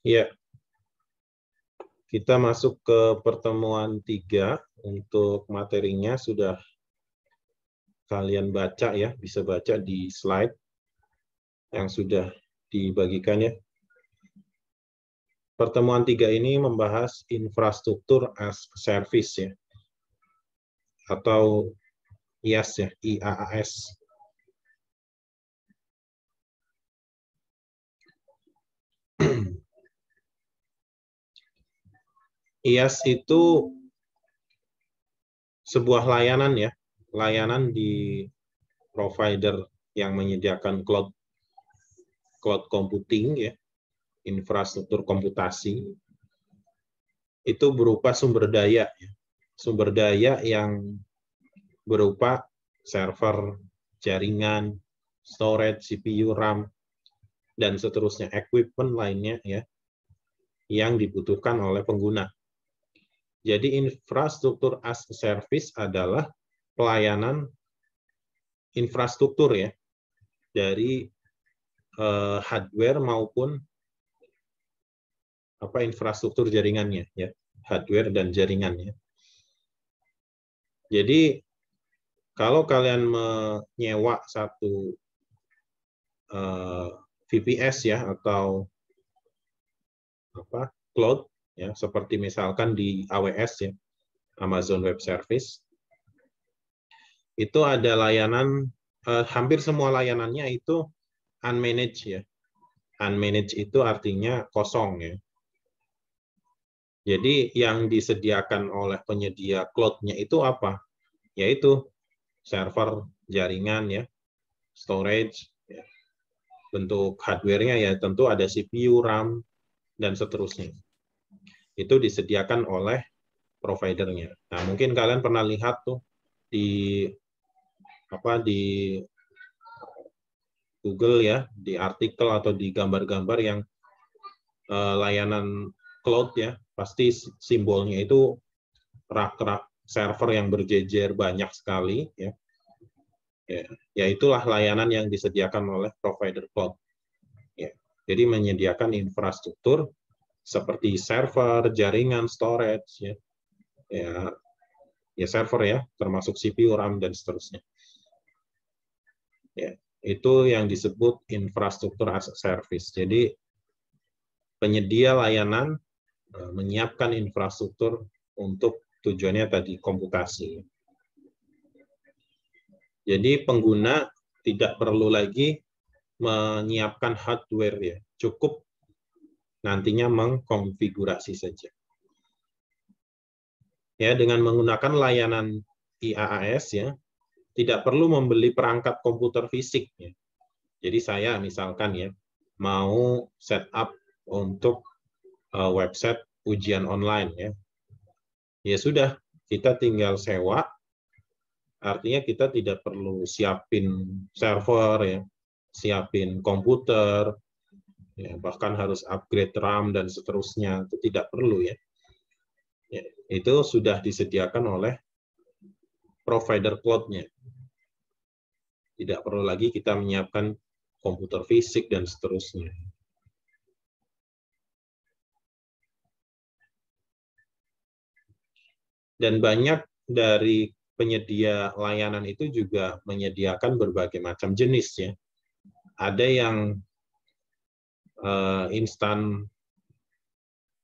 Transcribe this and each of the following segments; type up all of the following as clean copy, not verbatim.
Ya, kita masuk ke pertemuan 3. Untuk materinya sudah kalian baca ya, bisa baca di slide yang sudah dibagikan ya. Pertemuan 3 ini membahas infrastruktur as a service ya, atau IaaS ya, IaaS. IaaS itu sebuah layanan ya, layanan di provider yang menyediakan cloud computing ya, infrastruktur komputasi. Itu berupa sumber daya ya. Sumber daya yang berupa server, jaringan, storage, CPU, RAM, dan seterusnya, equipment lainnya ya, yang dibutuhkan oleh pengguna. Jadi infrastruktur as a service adalah pelayanan infrastruktur ya, dari hardware maupun infrastruktur jaringannya ya, hardware dan jaringannya. Jadi kalau kalian menyewa satu VPS ya, atau cloud ya, seperti misalkan di AWS ya, Amazon Web Service, itu ada layanan, hampir semua layanannya itu unmanaged ya. Unmanaged itu artinya kosong ya. Jadi yang disediakan oleh penyedia cloud-nya itu apa? Yaitu server, jaringan ya, storage ya. Bentuk hardware-nya ya tentu ada CPU, RAM, dan seterusnya. Itu disediakan oleh providernya. Nah, mungkin kalian pernah lihat tuh di Google ya, di artikel atau di gambar-gambar yang layanan cloud ya, pasti simbolnya itu rak-rak server yang berjejer banyak sekali ya. Ya itulah layanan yang disediakan oleh provider cloud. Ya. Jadi menyediakan infrastruktur seperti server, jaringan, storage ya. Ya server ya, termasuk CPU, RAM, dan seterusnya. Ya, itu yang disebut infrastruktur as a service. Jadi penyedia layanan menyiapkan infrastruktur untuk tujuannya tadi komputasi. Jadi pengguna tidak perlu lagi menyiapkan hardware ya, cukup nantinya mengkonfigurasi saja. Ya, dengan menggunakan layanan IaaS ya, tidak perlu membeli perangkat komputer fisik ya. Jadi saya misalkan ya mau setup untuk website ujian online ya. Ya sudah, kita tinggal sewa. Artinya kita tidak perlu siapin server ya, siapin komputer, ya, bahkan harus upgrade RAM dan seterusnya, itu tidak perlu ya. Ya, itu sudah disediakan oleh provider cloud-nya. Tidak perlu lagi kita menyiapkan komputer fisik dan seterusnya. Dan banyak dari penyedia layanan itu juga menyediakan berbagai macam jenis ya. Ada yang instan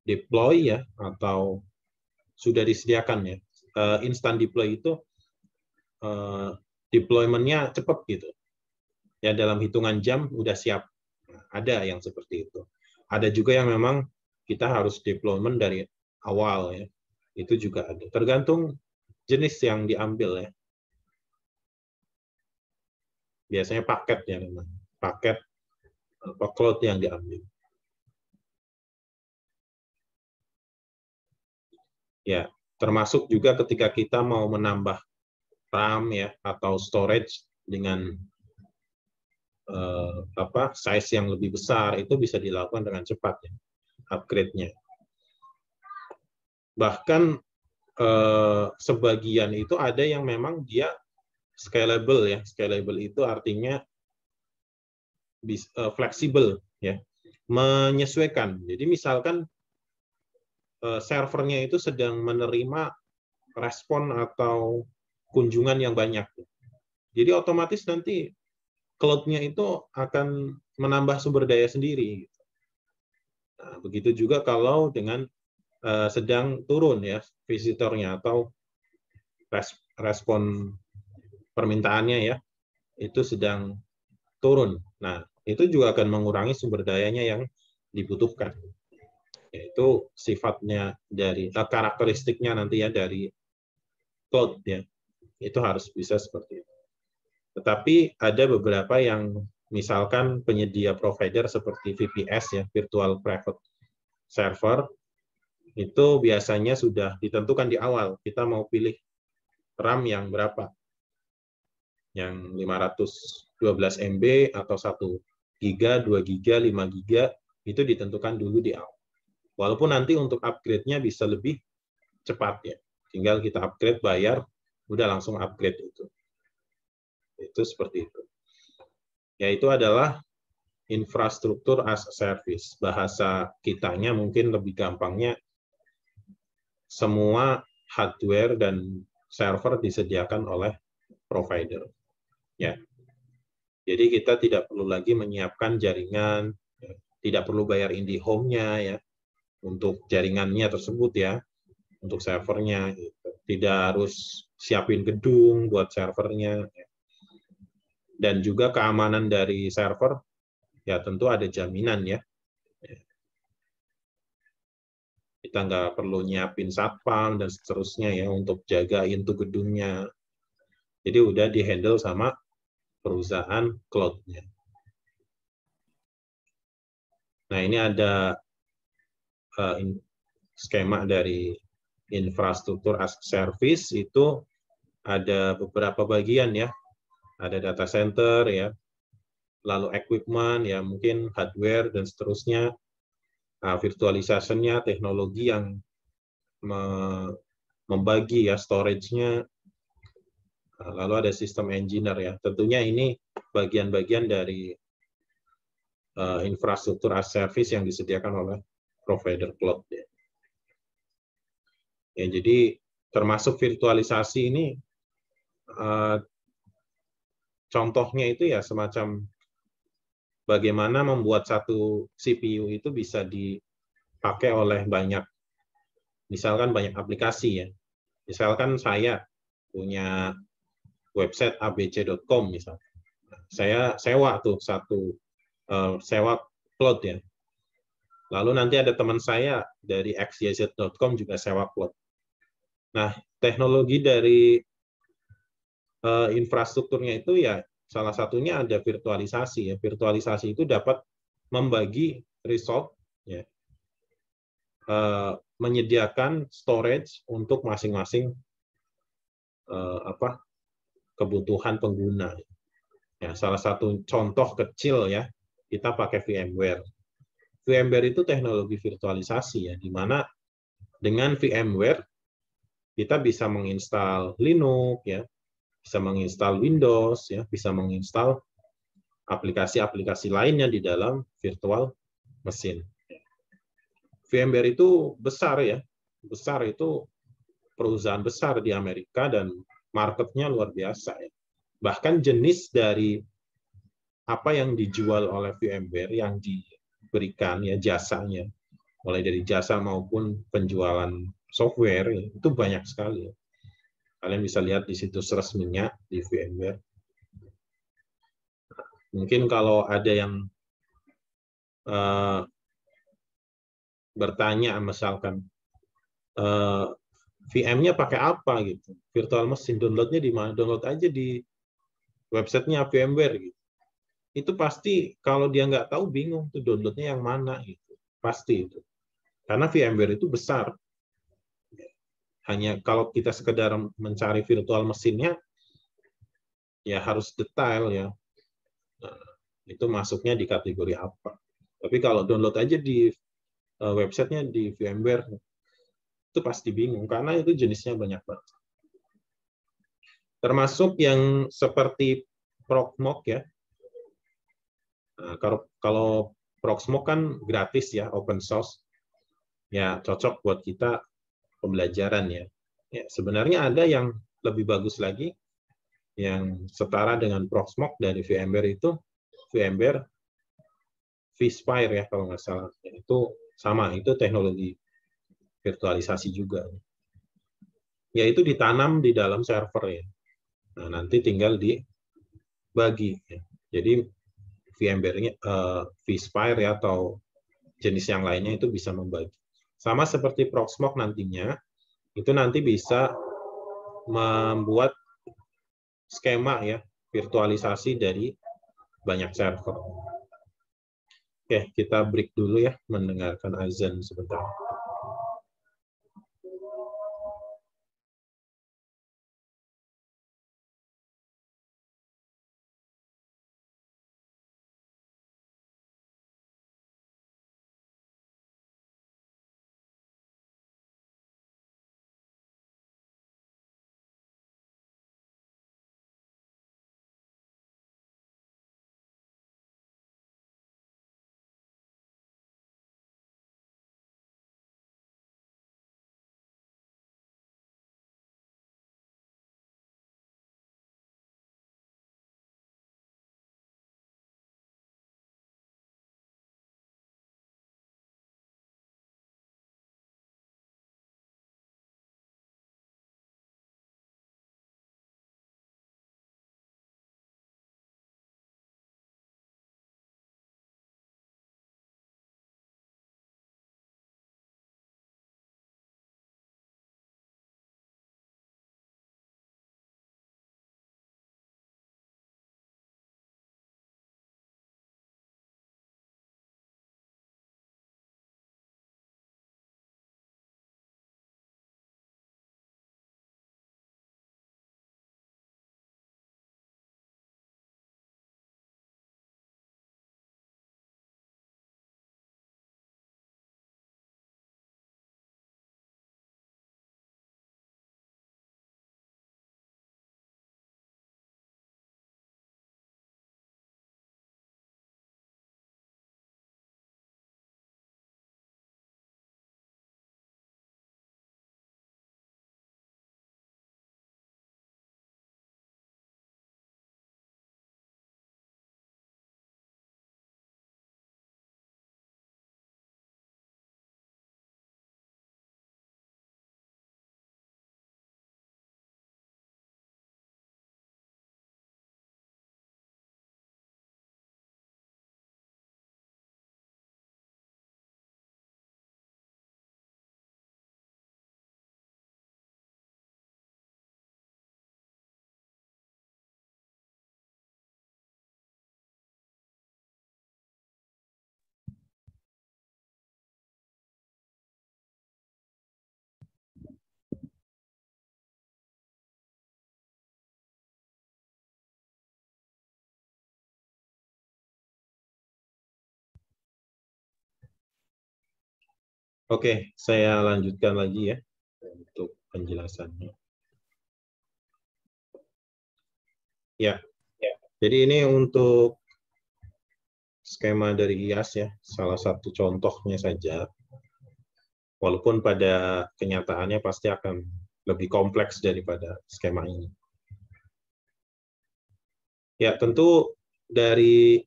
deploy ya, atau sudah disediakan ya. Instant deploy itu deployment-nya cepat gitu. Ya dalam hitungan jam udah siap. Ada yang seperti itu. Ada juga yang memang kita harus deployment dari awal ya. Itu juga ada. Tergantung jenis yang diambil ya. Biasanya paket ya memang. Paket cloud yang diambil. Ya, termasuk juga ketika kita mau menambah RAM ya atau storage dengan size yang lebih besar, itu bisa dilakukan dengan cepat ya, upgrade-nya. Bahkan sebagian itu ada yang memang dia scalable ya. Scalable itu artinya fleksibel ya. menyesuaikan. Jadi misalkan servernya itu sedang menerima respon atau kunjungan yang banyak. Jadi otomatis nanti cloud-nya itu akan menambah sumber daya sendiri. Nah, begitu juga kalau dengan sedang turun ya visitornya atau respon permintaannya ya, itu sedang turun. Nah, itu juga akan mengurangi sumber dayanya yang dibutuhkan. Yaitu sifatnya dari karakteristiknya nanti ya dari cloud ya. Itu harus bisa seperti itu. Tetapi ada beberapa yang misalkan penyedia provider seperti VPS ya, Virtual Private Server, itu biasanya sudah ditentukan di awal. Kita mau pilih RAM yang berapa? Yang 512 MB atau 1 GB, 2 GB, 5 GB, itu ditentukan dulu di awal. Walaupun nanti untuk upgrade-nya bisa lebih cepat ya. Tinggal kita upgrade, bayar, udah langsung upgrade itu. Itu seperti itu. Yaitu adalah infrastruktur as a service. Bahasa kitanya mungkin lebih gampangnya, semua hardware dan server disediakan oleh provider. Ya. Jadi kita tidak perlu lagi menyiapkan jaringan, tidak perlu bayar IndiHome-nya ya untuk jaringannya tersebut ya, untuk servernya. Tidak harus siapin gedung buat servernya. Dan juga keamanan dari server, ya tentu ada jaminan ya. Kita nggak perlu nyiapin satpam dan seterusnya ya untuk jagain tuh gedungnya. Jadi udah di-handle sama perusahaan cloud-nya. Nah, ini ada skema dari infrastruktur as service, itu ada beberapa bagian ya. Ada data center ya, lalu equipment ya, mungkin hardware dan seterusnya, virtualisasinya, teknologi yang membagi ya storage-nya, lalu ada sistem engineer ya. Tentunya ini bagian-bagian dari infrastruktur as service yang disediakan oleh provider cloud ya. Ya, jadi termasuk virtualisasi ini contohnya itu ya semacam bagaimana membuat satu CPU itu bisa dipakai oleh misalkan banyak aplikasi ya. Misalkan saya punya website abc.com misalkan. Saya sewa tuh sewa cloud ya. Lalu nanti ada teman saya dari xyz.com juga sewa cloud. Nah, teknologi dari infrastrukturnya itu ya salah satunya ada virtualisasi ya. Virtualisasi itu dapat membagi resource ya, menyediakan storage untuk masing-masing kebutuhan pengguna. Ya, salah satu contoh kecil ya, kita pakai VMware. VMware itu teknologi virtualisasi ya, di mana dengan VMware kita bisa menginstal Linux ya, bisa menginstal Windows ya, bisa menginstal aplikasi-aplikasi lainnya di dalam virtual mesin. VMware itu besar ya, besar, itu perusahaan besar di Amerika dan marketnya luar biasa ya. Bahkan jenis dari apa yang dijual oleh VMware yang diberikan ya jasanya, mulai dari jasa maupun penjualan software itu banyak sekali. Kalian bisa lihat di situs resminya di VMware. Mungkin kalau ada yang bertanya misalkan VM-nya pakai apa gitu, virtual machine downloadnya di mana? Download aja di websitenya VMware gitu. Itu pasti kalau dia nggak tahu bingung tuh downloadnya yang mana gitu, pasti itu. Karena VMware itu besar. Hanya kalau kita sekedar mencari virtual mesinnya, ya harus detail ya. Nah, itu masuknya di kategori apa. Tapi kalau download aja di websitenya di VMware, itu pasti bingung karena itu jenisnya banyak banget. Termasuk yang seperti Proxmox ya. Nah, kalau Proxmox kan gratis ya, open source. Ya, cocok buat kita pembelajaran ya. Ya, sebenarnya ada yang lebih bagus lagi, yang setara dengan Proxmox dari VMware itu, VMware vSphere ya kalau nggak salah. Itu sama, itu teknologi virtualisasi juga. Yaitu ditanam di dalam server ya. Nah, nanti tinggal dibagi. Ya. Jadi VMware-nya vSphere ya, atau jenis yang lainnya itu bisa membagi. Sama seperti Proxmox nantinya, itu nanti bisa membuat skema ya, virtualisasi dari banyak server. Oke, kita break dulu ya, mendengarkan azan sebentar. Oke, saya lanjutkan lagi ya untuk penjelasannya. Ya, jadi ini untuk skema dari IaaS ya, salah satu contohnya saja. Walaupun pada kenyataannya pasti akan lebih kompleks daripada skema ini. Ya, tentu dari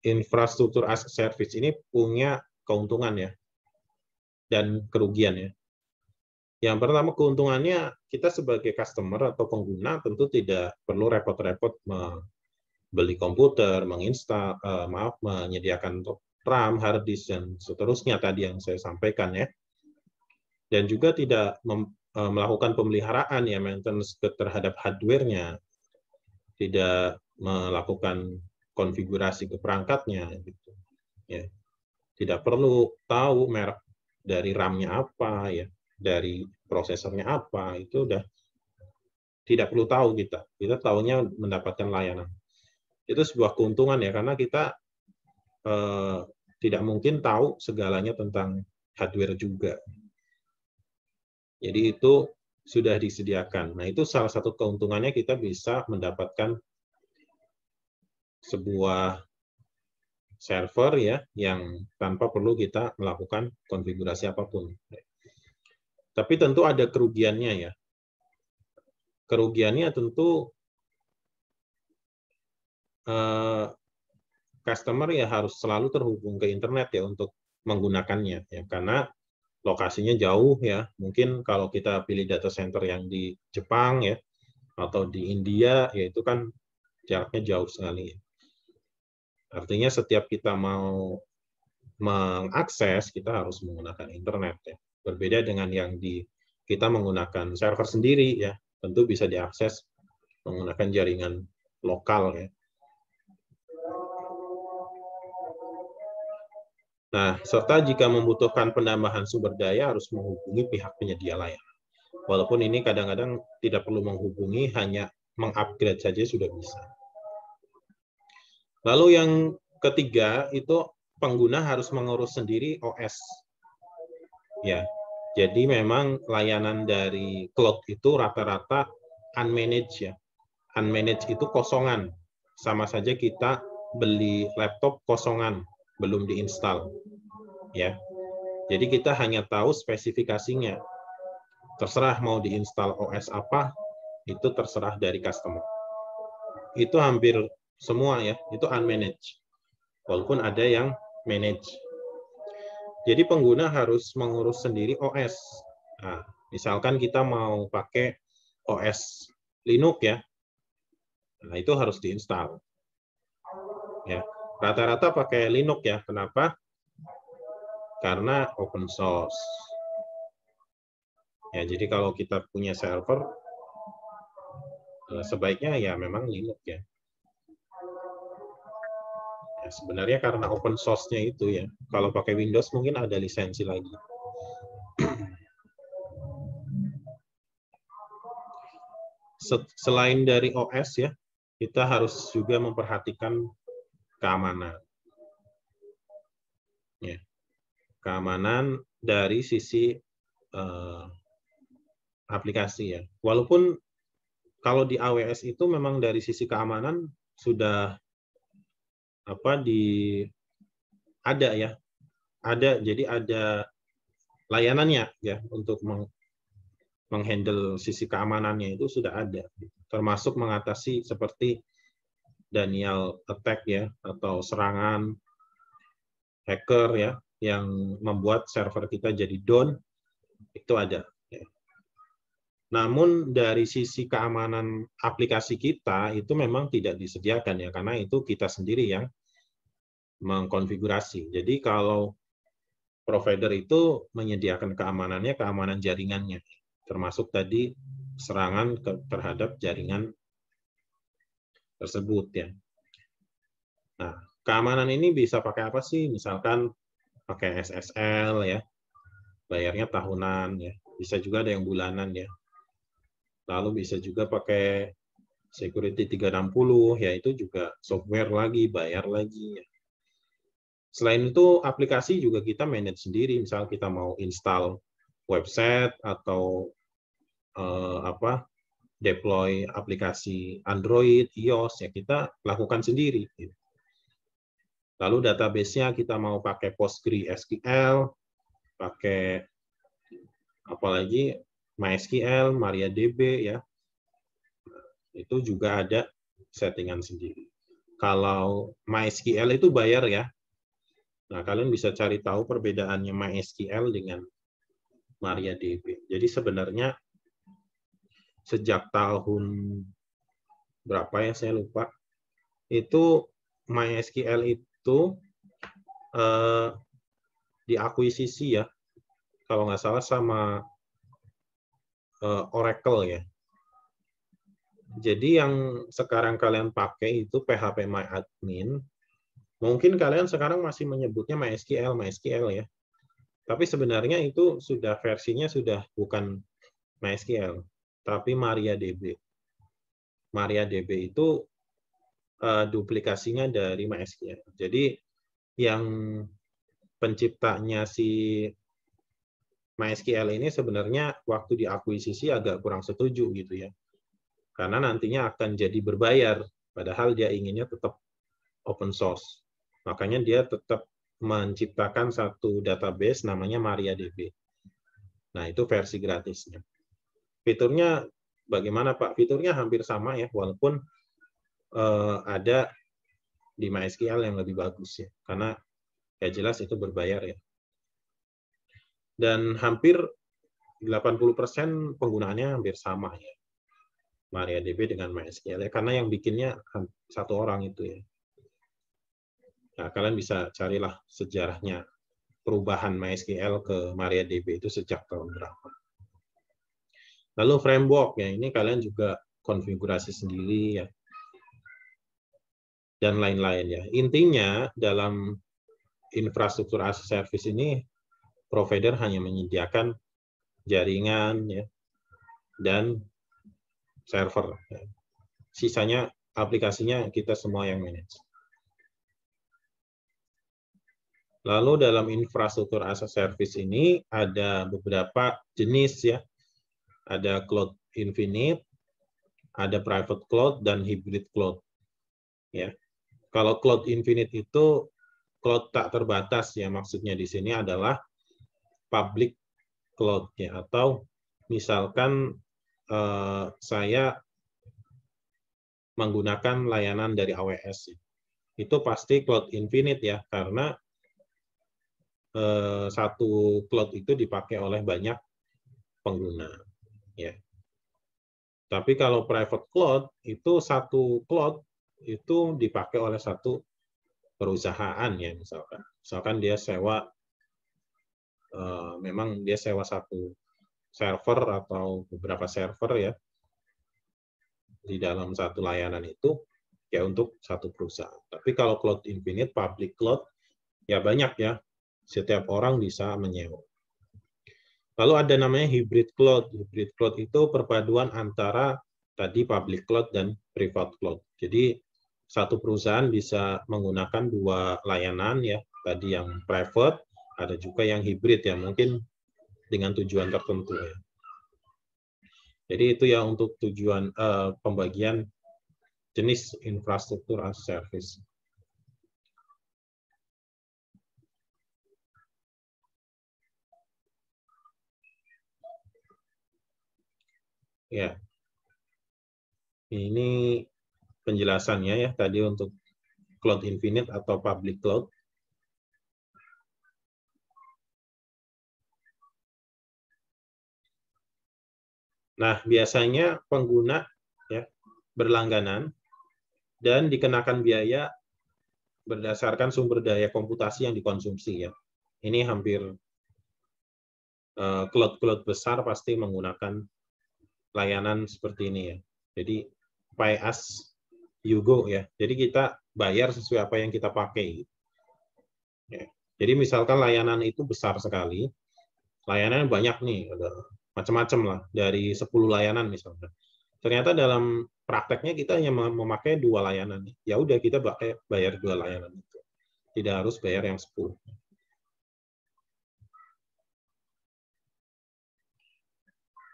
infrastruktur as a service ini punya keuntungan ya, dan kerugian ya. Yang pertama, keuntungannya kita sebagai customer atau pengguna tentu tidak perlu repot-repot membeli komputer, menyediakan RAM, hard disk, dan seterusnya tadi yang saya sampaikan ya. Dan juga tidak melakukan pemeliharaan ya, maintenance terhadap hardware-nya, tidak melakukan konfigurasi ke perangkatnya gitu. Ya. Tidak perlu tahu merek dari RAM-nya apa ya, dari prosesornya apa, itu udah tidak perlu tahu kita. Kita tahunya mendapatkan layanan. Itu sebuah keuntungan ya, karena kita tidak mungkin tahu segalanya tentang hardware juga. Jadi itu sudah disediakan. Nah, itu salah satu keuntungannya, kita bisa mendapatkan sebuah server ya yang tanpa perlu kita melakukan konfigurasi apapun. Tapi tentu ada kerugiannya ya. Kerugiannya tentu customer ya harus selalu terhubung ke internet ya untuk menggunakannya ya, karena lokasinya jauh ya. Mungkin kalau kita pilih data center yang di Jepang ya atau di India ya itu kan jaraknya jauh sekali. Artinya setiap kita mau mengakses kita harus menggunakan internet ya. Berbeda dengan yang kita menggunakan server sendiri ya, tentu bisa diakses menggunakan jaringan lokal ya. Nah, serta jika membutuhkan penambahan sumber daya harus menghubungi pihak penyedia layanan. Walaupun ini kadang-kadang tidak perlu menghubungi, hanya mengupgrade saja sudah bisa. Lalu yang ketiga itu pengguna harus mengurus sendiri OS. Ya, jadi memang layanan dari cloud itu rata-rata unmanaged ya. Unmanaged itu kosongan. Sama saja kita beli laptop kosongan, belum diinstal. Ya. Jadi kita hanya tahu spesifikasinya. Terserah mau diinstal OS apa, itu terserah dari customer. Itu hampir semua ya, itu unmanaged. Walaupun ada yang managed. Jadi pengguna harus mengurus sendiri OS. Nah, misalkan kita mau pakai OS Linux ya, nah itu harus diinstal. Ya, rata-rata pakai Linux ya. Kenapa? Karena open source. Ya, jadi kalau kita punya server, sebaiknya ya memang Linux ya. Ya, sebenarnya karena open source-nya itu ya. Kalau pakai Windows mungkin ada lisensi lagi. Selain dari OS ya, kita harus juga memperhatikan keamanan. Ya. Keamanan dari sisi aplikasi ya. Walaupun kalau di AWS itu memang dari sisi keamanan sudah ada ya. Jadi ada layanannya ya untuk menghandle sisi keamanannya itu sudah ada. Termasuk mengatasi seperti Daniel attack ya atau serangan hacker ya yang membuat server kita jadi down, itu ada. Namun dari sisi keamanan aplikasi kita itu memang tidak disediakan ya, karena itu kita sendiri yang mengkonfigurasi. Jadi kalau provider itu menyediakan keamanannya, keamanan jaringannya, termasuk tadi serangan terhadap jaringan tersebut ya. Nah, keamanan ini bisa pakai apa sih? Misalkan pakai SSL ya, bayarnya tahunan ya, bisa juga ada yang bulanan ya. Lalu bisa juga pakai security 360 ya, itu juga software lagi, bayar lagi ya. Selain itu aplikasi juga kita manage sendiri, misal kita mau install website atau deploy aplikasi Android, iOS ya kita lakukan sendiri. Lalu database-nya kita mau pakai PostgreSQL, pakai apalagi MySQL, MariaDB ya. Itu juga ada settingan sendiri. Kalau MySQL itu bayar ya. Nah, kalian bisa cari tahu perbedaannya MySQL dengan MariaDB. Jadi sebenarnya sejak tahun berapa ya saya lupa, itu MySQL itu diakuisisi ya, kalau nggak salah sama Oracle ya. Jadi yang sekarang kalian pakai itu PHPMyAdmin. Mungkin kalian sekarang masih menyebutnya MySQL ya. Tapi sebenarnya itu sudah versinya sudah bukan MySQL, tapi MariaDB. MariaDB itu duplikasinya dari MySQL. Jadi yang penciptanya si MySQL ini sebenarnya waktu diakuisisi agak kurang setuju gitu ya. Karena nantinya akan jadi berbayar, padahal dia inginnya tetap open source. Makanya dia tetap menciptakan satu database namanya MariaDB. Nah, itu versi gratisnya. Fiturnya bagaimana, Pak? Fiturnya hampir sama ya, walaupun ada di MySQL yang lebih bagus ya, karena ya jelas itu berbayar ya. Dan hampir 80% penggunaannya hampir sama ya, MariaDB dengan MySQL ya, karena yang bikinnya satu orang itu ya. Nah, kalian bisa carilah sejarahnya perubahan MySQL ke MariaDB itu sejak tahun berapa. Lalu framework ya, ini kalian juga konfigurasi sendiri ya, dan lain-lain ya. Intinya dalam infrastruktur as a service ini provider hanya menyediakan jaringan ya, dan server. Ya. Sisanya aplikasinya kita semua yang manage. Lalu dalam infrastruktur as a service ini ada beberapa jenis ya. Ada cloud infinite, ada private cloud, dan hybrid cloud. Ya. Kalau cloud infinite itu cloud tak terbatas ya, maksudnya di sini adalah public cloud ya, atau misalkan saya menggunakan layanan dari AWS, itu pasti cloud infinite ya, karena satu cloud itu dipakai oleh banyak pengguna. Ya. Tapi kalau private cloud itu satu cloud itu dipakai oleh satu perusahaan ya, misalkan dia sewa, memang dia sewa satu server atau beberapa server ya di dalam satu layanan itu ya untuk satu perusahaan. Tapi kalau cloud infinite, public cloud ya banyak ya, setiap orang bisa menyewa. Lalu ada namanya hybrid cloud. Hybrid cloud itu perpaduan antara tadi public cloud dan private cloud. Jadi satu perusahaan bisa menggunakan dua layanan ya, tadi yang private, ada juga yang hybrid ya, mungkin dengan tujuan tertentu ya. Jadi itu ya untuk tujuan pembagian jenis infrastruktur as a service. Ya, ini penjelasannya ya tadi untuk cloud infinite atau public cloud. Nah, biasanya pengguna ya berlangganan dan dikenakan biaya berdasarkan sumber daya komputasi yang dikonsumsi ya. Ini hampir cloud-cloud besar pasti menggunakan layanan seperti ini ya. Jadi pay as you go ya. Jadi kita bayar sesuai apa yang kita pakai. Ya. Jadi misalkan layanan itu besar sekali, layanan banyak nih, ada macam-macam lah, dari 10 layanan misalnya. Ternyata dalam prakteknya kita hanya memakai 2 layanan. Ya udah kita bayar 2 layanan itu. Tidak harus bayar yang 10.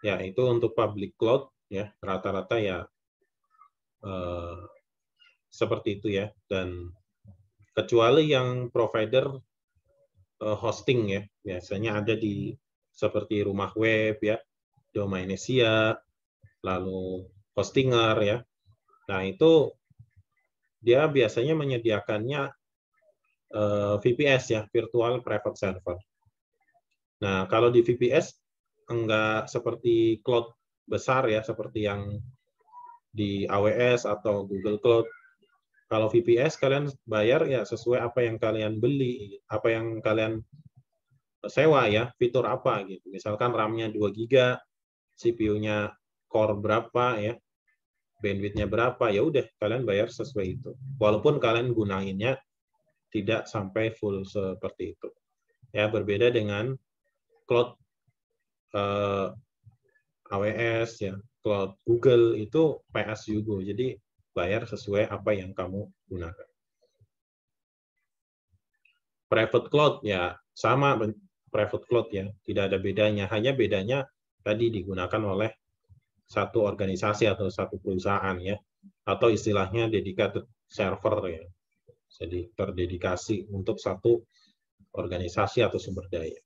Ya, itu untuk public cloud ya, rata-rata ya seperti itu ya, dan kecuali yang provider hosting ya, biasanya ada di seperti rumah web ya, Domainesia, lalu Hostinger ya. Nah, itu dia biasanya menyediakannya VPS ya, Virtual Private Server. Nah, kalau di VPS enggak seperti cloud besar ya, seperti yang di AWS atau Google Cloud. Kalau VPS kalian bayar ya sesuai apa yang kalian beli, apa yang kalian sewa ya, fitur apa gitu. Misalkan RAM-nya 2 GB, CPU-nya core berapa ya, bandwidth-nya berapa, ya udah kalian bayar sesuai itu. Walaupun kalian gunainnya tidak sampai full seperti itu. Ya, berbeda dengan cloud AWS ya, cloud Google itu pay as you go. Jadi bayar sesuai apa yang kamu gunakan. Private cloud ya sama, private cloud ya, tidak ada bedanya. Hanya bedanya tadi digunakan oleh satu organisasi atau satu perusahaan ya, atau istilahnya dedicated server ya, Jadi terdedikasi untuk satu organisasi atau sumber daya.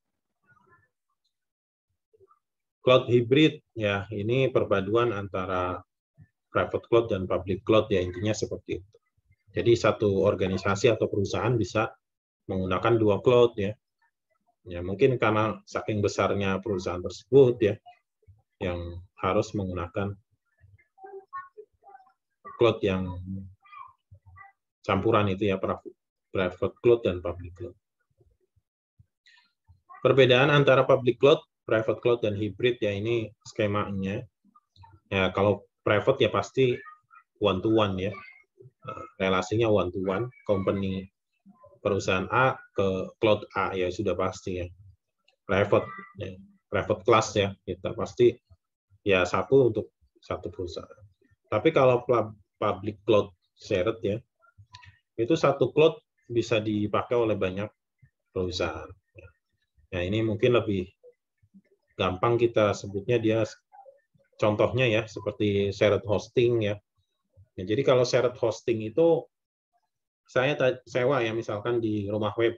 Cloud hybrid, ya ini perpaduan antara private cloud dan public cloud, ya intinya seperti itu. Jadi satu organisasi atau perusahaan bisa menggunakan dua cloud, ya. Ya mungkin karena saking besarnya perusahaan tersebut, ya, yang harus menggunakan cloud yang campuran itu, ya, private cloud dan public cloud. Perbedaan antara public cloud, private cloud, dan hybrid, ya ini skemanya. Ya kalau private ya pasti one to one, ya. Relasinya one to one, company perusahaan A ke cloud A, ya sudah pasti, ya. Private, ya. Private class, ya, kita pasti ya satu untuk satu perusahaan. Tapi kalau public cloud shared, ya, itu satu cloud bisa dipakai oleh banyak perusahaan. Nah, ini mungkin lebih gampang kita sebutnya, dia contohnya ya seperti shared hosting, ya. Nah, jadi kalau shared hosting itu saya sewa, ya, misalkan di rumah web.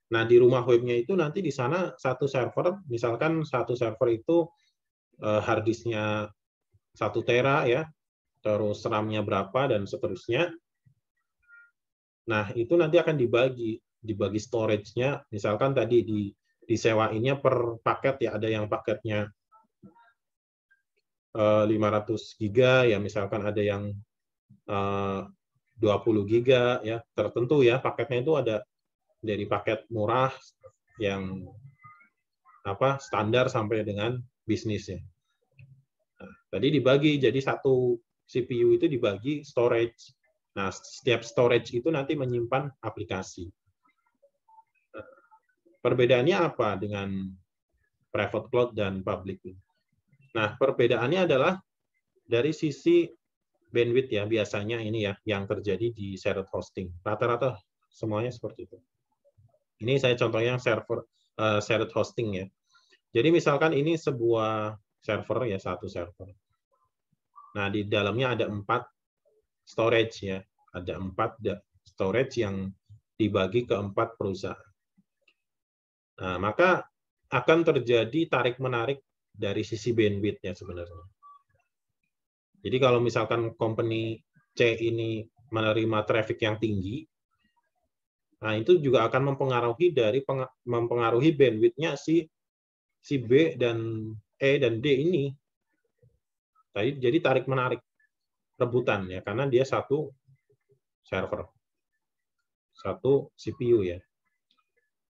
Nah, di rumah webnya itu nanti di sana satu server, misalkan satu server itu hard disknya 1 tera, ya, terus RAM-nya berapa dan seterusnya. Nah, itu nanti akan dibagi storage-nya, misalkan tadi disewainnya per paket, ya, ada yang paketnya 500 giga, ya, misalkan ada yang 20 giga, ya, tertentu, ya, paketnya itu ada dari paket murah yang standar sampai dengan bisnisnya. Nah, tadi dibagi, jadi satu CPU itu dibagi storage. Nah, setiap storage itu nanti menyimpan aplikasi. Perbedaannya apa dengan private cloud dan public? Nah, perbedaannya adalah dari sisi bandwidth, ya, biasanya ini, ya, yang terjadi di shared hosting. Rata-rata semuanya seperti itu. Ini saya contohnya server shared hosting, ya. Jadi misalkan ini sebuah server, ya, satu server. Nah, di dalamnya ada 4 storage, ya. Ada 4 storage yang dibagi ke 4 perusahaan. Nah, maka akan terjadi tarik-menarik dari sisi bandwidth-nya sebenarnya. Jadi kalau misalkan company C ini menerima traffic yang tinggi, nah itu juga akan mempengaruhi bandwidth-nya si B dan E dan D ini. Jadi tarik-menarik, rebutan, ya, karena dia satu server, satu CPU, ya.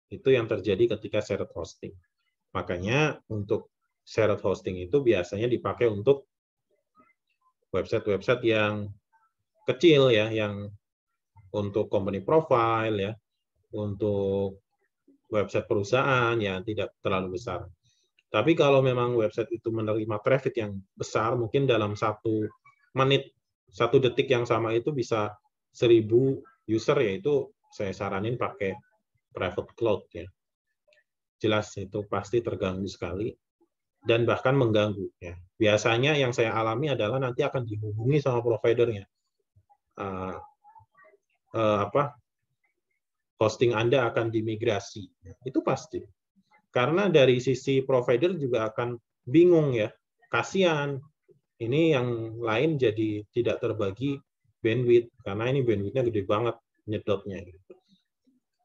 Itu yang terjadi ketika shared hosting. Makanya untuk shared hosting itu biasanya dipakai untuk website-website yang kecil, ya, yang untuk company profile, ya, untuk website perusahaan yang tidak terlalu besar. Tapi kalau memang website itu menerima traffic yang besar, mungkin dalam 1 menit, 1 detik yang sama itu bisa 1000 user, yaitu saya saranin pakai private cloud, ya. Jelas itu pasti terganggu sekali dan bahkan mengganggu, ya. Biasanya yang saya alami adalah nanti akan dihubungi sama providernya. Hosting Anda akan dimigrasi. Itu pasti. Karena dari sisi provider juga akan bingung, ya. Kasihan. Ini yang lain jadi tidak terbagi bandwidth karena ini bandwidth-nya gede banget nyedotnya.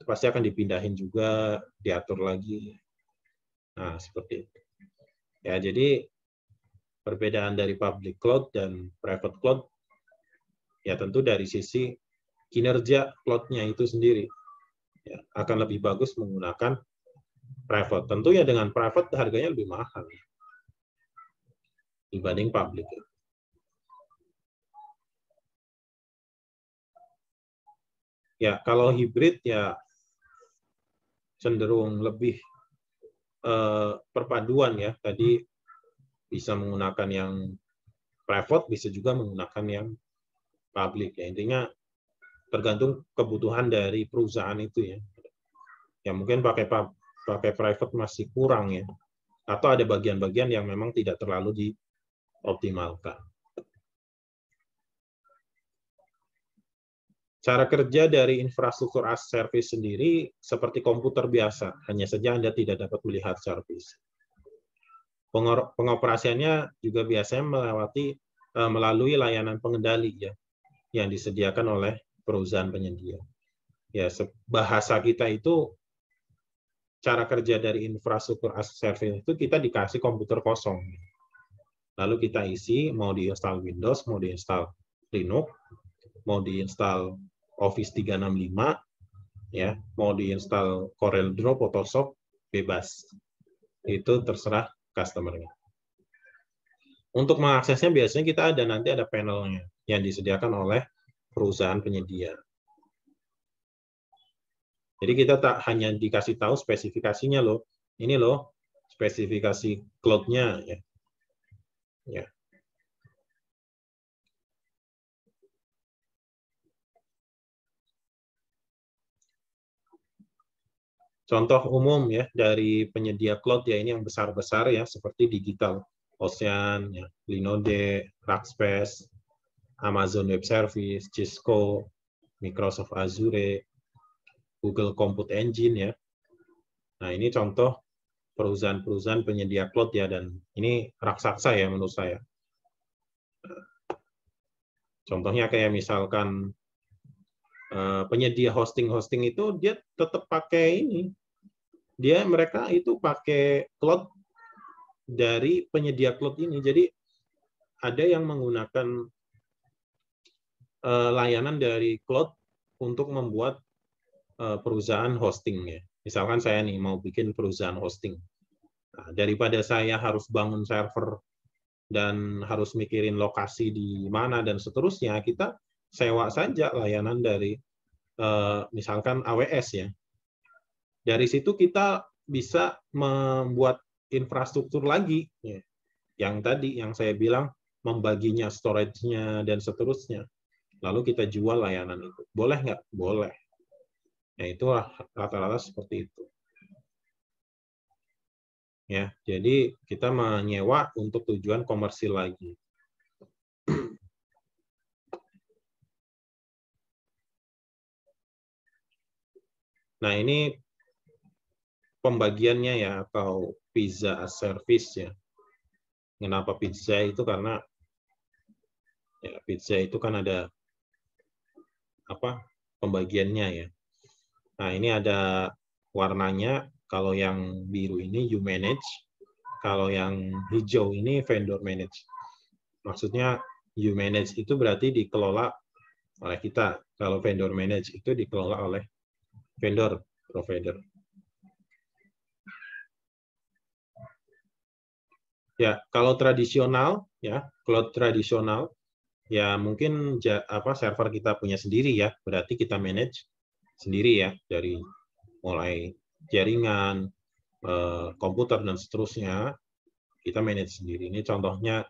Pasti akan dipindahin juga, diatur lagi. Nah, seperti itu. Ya, jadi perbedaan dari public cloud dan private cloud, ya tentu dari sisi kinerja cloud-nya itu sendiri. Ya, akan lebih bagus menggunakan private. Tentunya dengan private harganya lebih mahal dibanding public. Ya, kalau hybrid, ya cenderung lebih perpaduan, ya. Tadi bisa menggunakan yang private, bisa juga menggunakan yang public, ya. Intinya tergantung kebutuhan dari perusahaan itu, ya. Ya mungkin pakai private masih kurang, ya. Atau ada bagian-bagian yang memang tidak terlalu dioptimalkan. Cara kerja dari infrastruktur as service sendiri seperti komputer biasa, hanya saja Anda tidak dapat melihat service. Pengoperasiannya juga biasanya melalui layanan pengendali ya, yang disediakan oleh perusahaan penyedia. Ya, bahasa kita itu cara kerja dari infrastruktur as service itu kita dikasih komputer kosong. Lalu kita isi mau diinstal Windows, mau diinstal Linux, mau diinstal Office 365, ya, mau diinstal CorelDRAW, Photoshop, bebas. Itu terserah customer-nya. Untuk mengaksesnya biasanya kita nanti ada panelnya yang disediakan oleh perusahaan penyedia. Jadi kita tak hanya dikasih tahu spesifikasinya loh. Ini loh spesifikasi cloud-nya ya. Ya. Contoh umum ya dari penyedia cloud ya ini yang besar-besar ya seperti Digital Ocean, ya, Linode, Rackspace, Amazon Web Service, Cisco, Microsoft Azure, Google Compute Engine ya. Nah ini contoh perusahaan-perusahaan penyedia cloud ya dan ini raksasa ya menurut saya. Contohnya kayak misalkan penyedia hosting itu dia tetap pakai ini. Mereka itu pakai cloud dari penyedia cloud ini. Jadi ada yang menggunakan layanan dari cloud untuk membuat perusahaan hostingnya. Misalkan saya nih mau bikin perusahaan hosting. Nah, daripada saya harus bangun server dan harus mikirin lokasi di mana dan seterusnya, kita sewa saja layanan dari misalkan AWS ya. Dari situ kita bisa membuat infrastruktur lagi ya. Yang tadi yang saya bilang membaginya storage-nya dan seterusnya. Lalu kita jual layanan itu. Boleh nggak? Boleh. Nah, itu rata-rata seperti itu. Ya, jadi kita menyewa untuk tujuan komersil lagi. Nah, ini pembagiannya ya atau pizza as service ya. Kenapa pizza itu karena ya pizza itu kan ada apa pembagiannya ya. Nah, ini ada warnanya. Kalau yang biru ini you manage, kalau yang hijau ini vendor manage. Maksudnya you manage itu berarti dikelola oleh kita. Kalau vendor manage itu dikelola oleh vendor provider. Ya, kalau tradisional ya, cloud tradisional ya mungkin server kita punya sendiri ya, berarti kita manage sendiri ya dari mulai jaringan, komputer dan seterusnya kita manage sendiri. Ini contohnya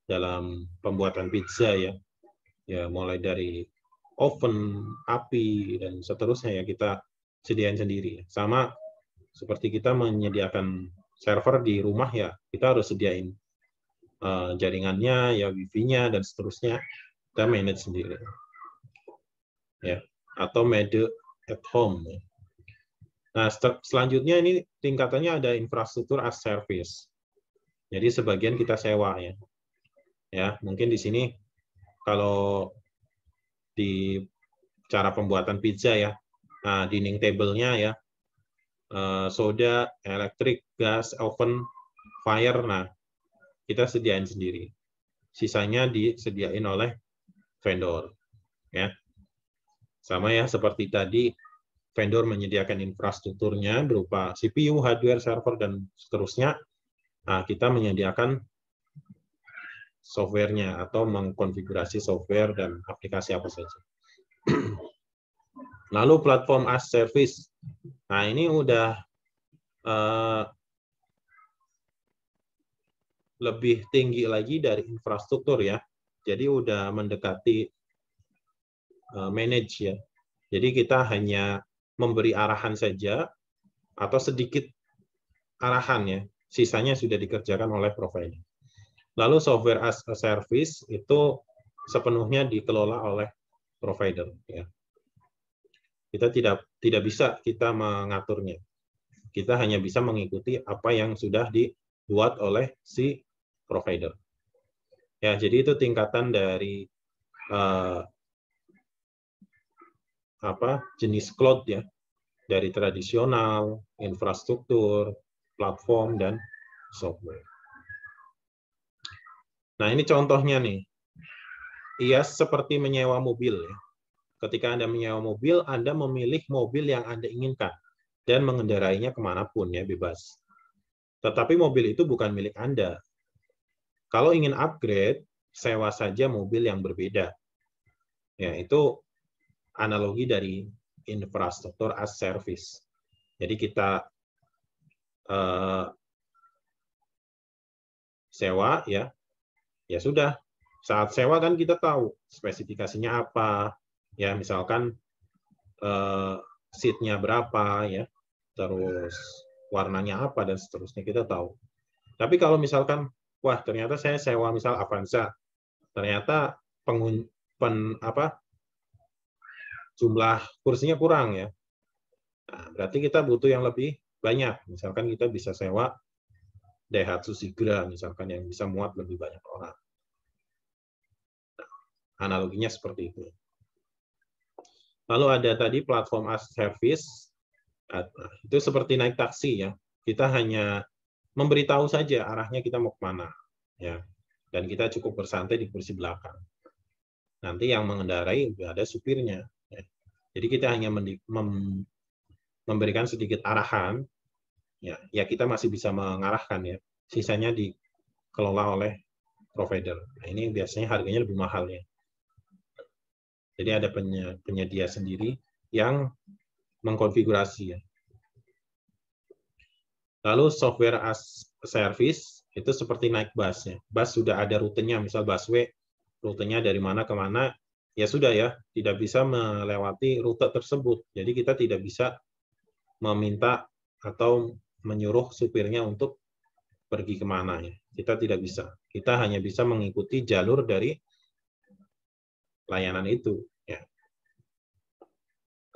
dalam pembuatan pizza ya. Ya mulai dari oven, api dan seterusnya ya kita sediain sendiri. Sama seperti kita menyediakan server di rumah ya, kita harus sediain jaringannya, ya wifi-nya dan seterusnya kita manage sendiri. Ya, atau made at home. Nah, selanjutnya ini tingkatannya ada infrastruktur as service. Jadi sebagian kita sewa ya. Ya, mungkin di sini kalau di cara pembuatan pizza ya. Nah, dining table-nya ya. Soda, elektrik, gas, oven, fire. Nah, kita sediain sendiri. Sisanya disediain oleh vendor. Ya. Sama ya seperti tadi, vendor menyediakan infrastrukturnya berupa CPU, hardware, server, dan seterusnya. Nah, kita menyediakan software-nya atau mengkonfigurasi software dan aplikasi apa saja. Lalu platform as service. Nah, ini udah lebih tinggi lagi dari infrastruktur ya. Jadi udah mendekati manage ya. Jadi kita hanya memberi arahan saja atau sedikit arahan ya. Sisanya sudah dikerjakan oleh provider. Lalu software as a service itu sepenuhnya dikelola oleh provider. Ya. Kita tidak bisa kita mengaturnya. Kita hanya bisa mengikuti apa yang sudah dibuat oleh si provider. Ya, jadi itu tingkatan dari jenis cloud ya, dari tradisional, infrastruktur, platform, dan software. Nah, ini contohnya nih. IaaS seperti menyewa mobil ya. Ketika Anda menyewa mobil, Anda memilih mobil yang Anda inginkan dan mengendarainya kemanapun ya, bebas. Tetapi mobil itu bukan milik Anda. Kalau ingin upgrade, sewa saja mobil yang berbeda. Ya, itu analogi dari infrastruktur as service. Jadi kita sewa ya, ya sudah. Saat sewa kan kita tahu spesifikasinya apa, ya misalkan seatnya berapa ya, terus warnanya apa dan seterusnya kita tahu. Tapi kalau misalkan wah ternyata saya sewa misal Avanza, ternyata jumlah kursinya kurang ya. Nah, berarti kita butuh yang lebih banyak. Misalkan kita bisa sewa Daihatsu Sigra misalkan yang bisa muat lebih banyak orang. Nah, analoginya seperti itu. Lalu ada tadi platform as service. Nah, itu seperti naik taksi ya. Kita hanya memberitahu saja arahnya kita mau kemana ya. Dan kita cukup bersantai di kursi belakang. Nanti yang mengendarai ada supirnya. Ya. Jadi kita hanya memberikan sedikit arahan, ya kita masih bisa mengarahkan ya. Sisanya dikelola oleh provider. Nah, ini biasanya harganya lebih mahal ya. Jadi ada penyedia sendiri yang mengkonfigurasi ya. Lalu software as service itu seperti naik bus ya. Bus sudah ada rutenya, misal busway, rutenya dari mana ke mana, ya sudah ya, tidak bisa melewati rute tersebut. Jadi kita tidak bisa meminta atau menyuruh supirnya untuk pergi kemana ya. Kita tidak bisa. Kita hanya bisa mengikuti jalur dari layanan itu. Ya.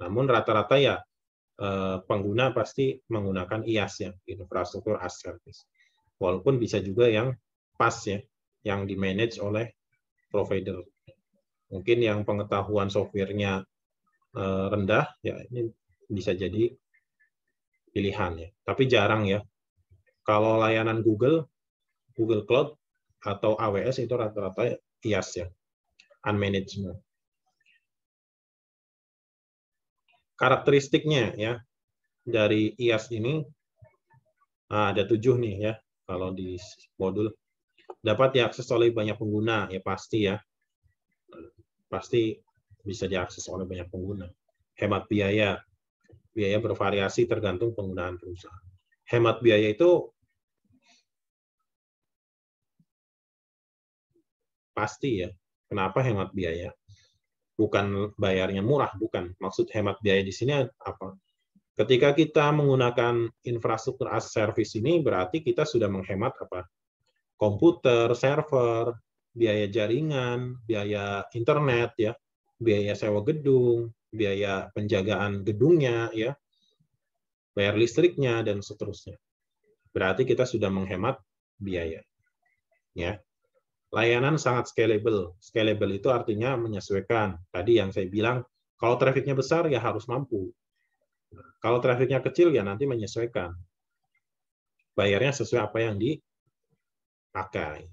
Namun rata-rata ya pengguna pasti menggunakan IaaS ya, infrastruktur as service. Walaupun bisa juga yang PaaS ya, yang di-manage oleh provider. Mungkin yang pengetahuan software-nya rendah, ya ini bisa jadi pilihan ya. Tapi jarang ya. Kalau layanan Google Cloud atau AWS itu rata-rata IaaS ya, unmanaged. Karakteristiknya ya dari IaaS ini ada 7 nih ya kalau di modul. Dapat diakses oleh banyak pengguna ya pasti ya. Pasti bisa diakses oleh banyak pengguna. Hemat biaya. Biaya bervariasi tergantung penggunaan perusahaan. Hemat biaya itu pasti ya. Kenapa hemat biaya? Bukan bayarnya murah, bukan. Maksud hemat biaya di sini apa? Ketika kita menggunakan infrastruktur as service ini berarti kita sudah menghemat apa? Komputer, server, biaya jaringan, biaya internet ya, biaya sewa gedung, biaya penjagaan gedungnya ya, bayar listriknya dan seterusnya. Berarti kita sudah menghemat biaya. Ya. Layanan sangat scalable. Scalable itu artinya menyesuaikan. Tadi yang saya bilang, kalau trafiknya besar ya harus mampu. Kalau trafiknya kecil ya nanti menyesuaikan. Bayarnya sesuai apa yang dipakai.